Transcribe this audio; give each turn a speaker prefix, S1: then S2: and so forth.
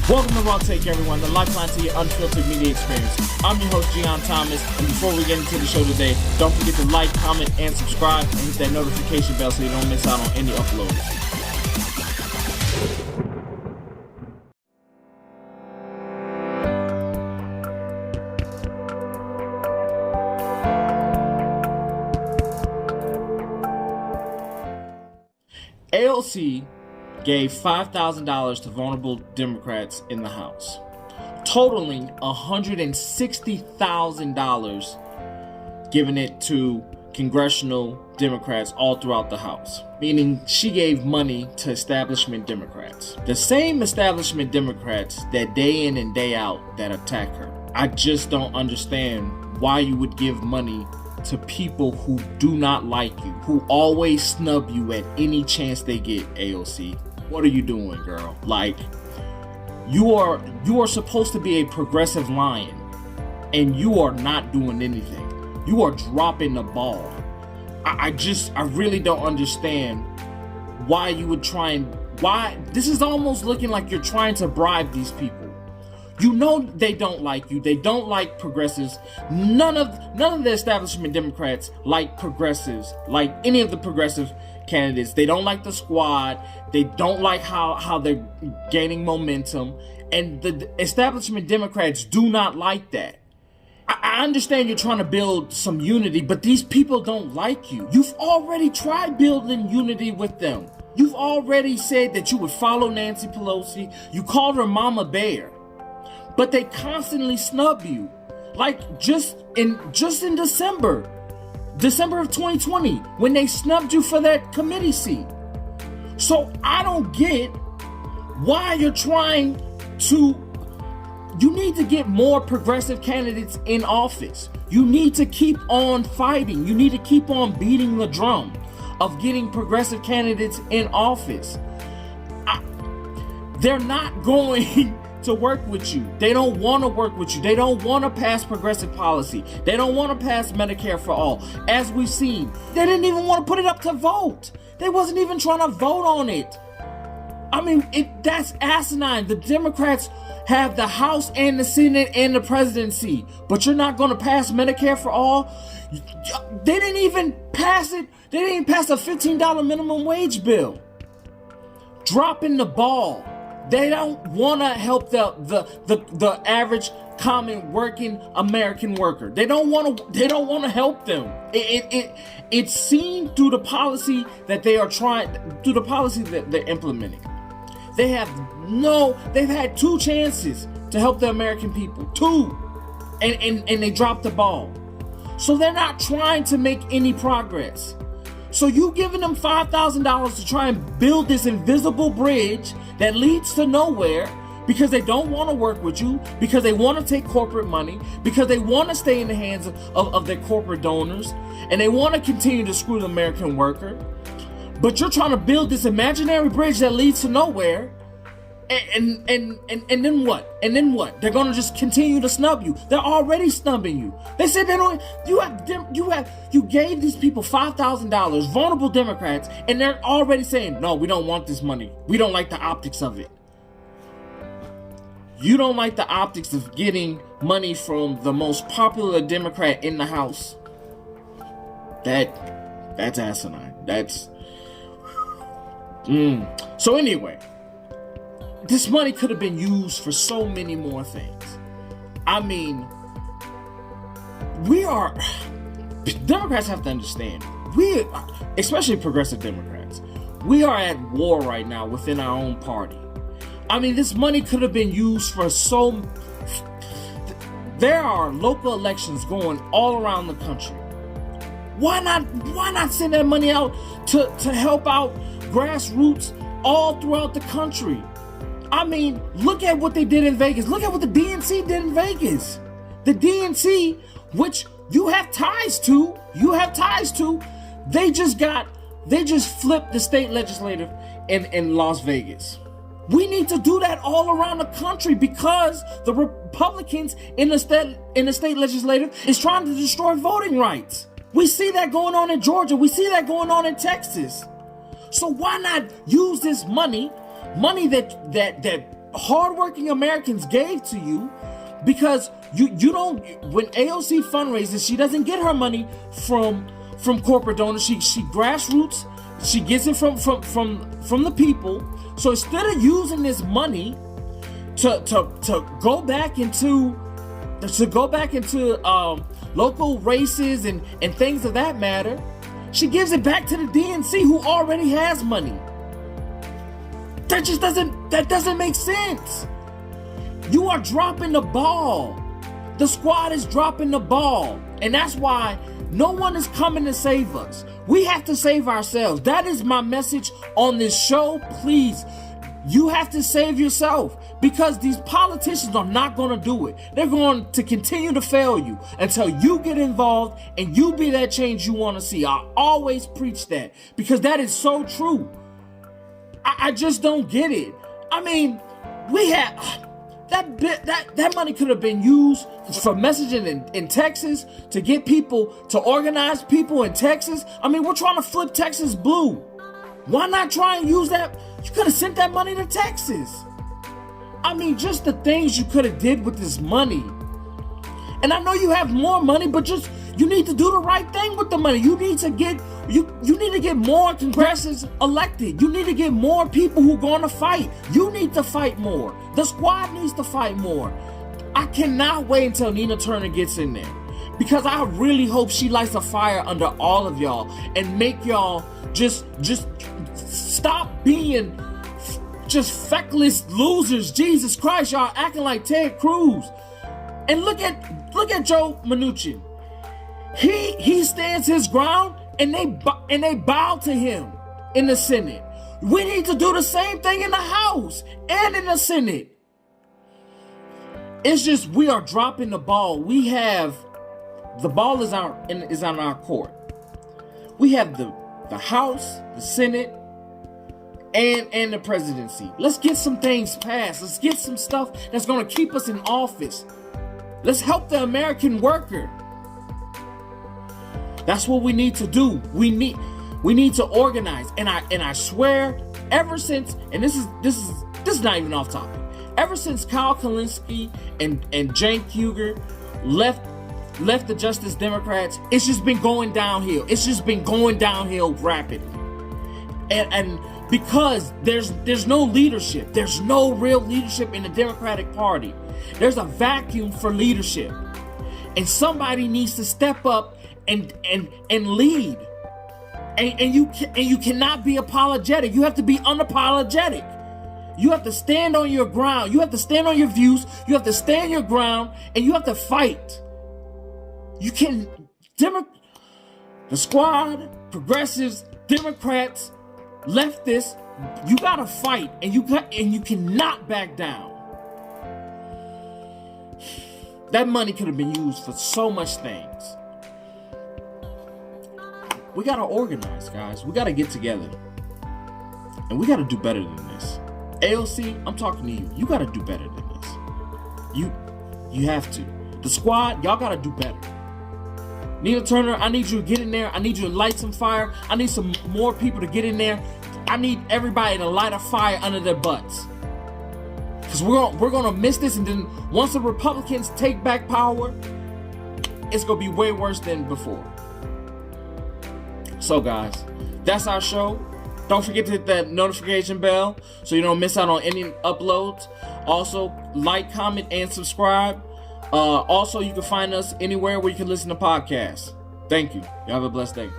S1: Welcome to Raw Take, everyone, the lifeline to your unfiltered media experience. I'm your host, Gion Thomas, and before we get into the show today, don't forget to like, comment, and subscribe, and hit that notification bell so you don't miss out on any uploads. AOC gave $5,000 to vulnerable Democrats in the House, totaling $160,000 given it to congressional Democrats all throughout the House, meaning she gave money to establishment Democrats. The same establishment Democrats that day in and day out that attack her. I just don't understand why you would give money to people who do not like you, who always snub you at any chance they get, AOC. What are you doing, girl? Like, you are supposed to be a progressive lion, and you are not doing anything. You are dropping the ball. I really don't understand why you would try and, why, this is almost looking like you're trying to bribe these people. You know they don't like you. They don't like progressives. None of the establishment Democrats like progressives, like any of the progressive candidates. They don't like the squad. They don't like how they're gaining momentum. And the establishment Democrats do not like that. I understand you're trying to build some unity, but these people don't like you. You've already tried building unity with them. You've already said that you would follow Nancy Pelosi. You called her Mama Bear. But they constantly snub you. Like just in December of 2020, when they snubbed you for that committee seat. So I don't get why you're trying to, you need to get more progressive candidates in office. You need to keep on fighting. You need to keep on beating the drum of getting progressive candidates in office. They're not going to work with you. They don't want to work with you. They don't want to pass progressive policy. They don't want to pass Medicare for all. As we've seen, they didn't even want to put it up to vote. They wasn't even trying to vote on it. I mean, that's asinine. The Democrats have the House and the Senate and the presidency, but you're not going to pass Medicare for all? They didn't even pass it. They didn't even pass a $15 minimum wage bill. Dropping the ball. They don't want to help the average common working American worker. They don't want to help them. It's seen through the policy that they are trying, through the policy that they're implementing. They've had two chances to help the American people. Two. And they dropped the ball. So they're not trying to make any progress. So you giving them $5,000 to try and build this invisible bridge that leads to nowhere because they don't want to work with you, because they want to take corporate money, because they want to stay in the hands of their corporate donors, and they want to continue to screw the American worker. But you're trying to build this imaginary bridge that leads to nowhere, and then what? And then what? They're gonna just continue to snub you. They're already snubbing you. They said they don't. You gave these people $5,000, vulnerable Democrats, and they're already saying, no, we don't want this money. We don't like the optics of it. You don't like the optics of getting money from the most popular Democrat in the House. That's asinine. That's So anyway, this money could have been used for so many more things. I mean, Democrats have to understand, especially progressive Democrats, we are at war right now within our own party. I mean, this money could have been used for there are local elections going all around the country. Why not send that money out to help out grassroots all throughout the country? I mean, look at what they did in Vegas. Look at what the DNC did in Vegas. The DNC, which you have ties to, they just flipped the state legislative in Las Vegas. We need to do that all around the country because the Republicans in the state legislative is trying to destroy voting rights. We see that going on in Georgia. We see that going on in Texas. So why not use this money that hardworking Americans gave to you, because you don't, when AOC fundraises, she doesn't get her money from corporate donors. She grassroots, she gets it from the people. So instead of using this money to go back into local races and things of that matter, she gives it back to the DNC, who already has money. That doesn't make sense. You are dropping the ball. The squad is dropping the ball. And that's why no one is coming to save us. We have to save ourselves. That is my message on this show. Please, you have to save yourself, because these politicians are not going to do it. They're going to continue to fail you until you get involved and you be that change you want to see. I always preach that, because that is so true. I just don't get it. I mean, we had that money could have been used for messaging in Texas, to get people, to organize people in Texas. I mean, we're trying to flip Texas blue. Why not try and use that? You could have sent that money to Texas. I mean, just the things you could have did with this money. And I know you have more money, but just, you need to do the right thing with the money. You need to get more Congressors elected. You need to get more people who are going to fight. You need to fight more. The squad needs to fight more. I cannot wait until Nina Turner gets in there, because I really hope she lights a fire under all of y'all and make y'all just stop being just feckless losers. Jesus Christ, y'all acting like Ted Cruz. And look at Joe Manchin. He stands his ground, and they bow to him in the Senate. We need to do the same thing in the House and in the Senate. It's just, we are dropping the ball. The ball is on our court. We have the House, the Senate, and the presidency. Let's get some things passed. Let's get some stuff that's going to keep us in office. Let's help the American worker. That's what we need to do. We need to organize. And I swear, ever since, and this is not even off topic, ever since Kyle Kalinske and Cenk Uygur left the Justice Democrats, it's just been going downhill. It's just been going downhill rapidly. And because there's no leadership. There's no real leadership in the Democratic Party. There's a vacuum for leadership. And somebody needs to step up and lead. And you cannot be apologetic. You have to be unapologetic. You have to stand on your ground. You have to stand on your views. You have to stand your ground, and you have to fight. The squad, progressives, Democrats, leftists, you gotta fight, and you cannot back down. That money could have been used for so much things. We gotta organize, guys. We gotta get together, and we gotta do better than this. AOC, I'm talking to you. You gotta do better than this. You have to. The squad, y'all gotta do better. Nina Turner, I need you to get in there. I need you to light some fire. I need some more people to get in there. I need everybody to light a fire under their butts. Because we're gonna miss this, and then once the Republicans take back power, it's gonna be way worse than before. So guys, that's our show. Don't forget to hit that notification bell so you don't miss out on any uploads. Also, like, comment, and subscribe. Also, you can find us anywhere where you can listen to podcasts. Thank you. You have a blessed day.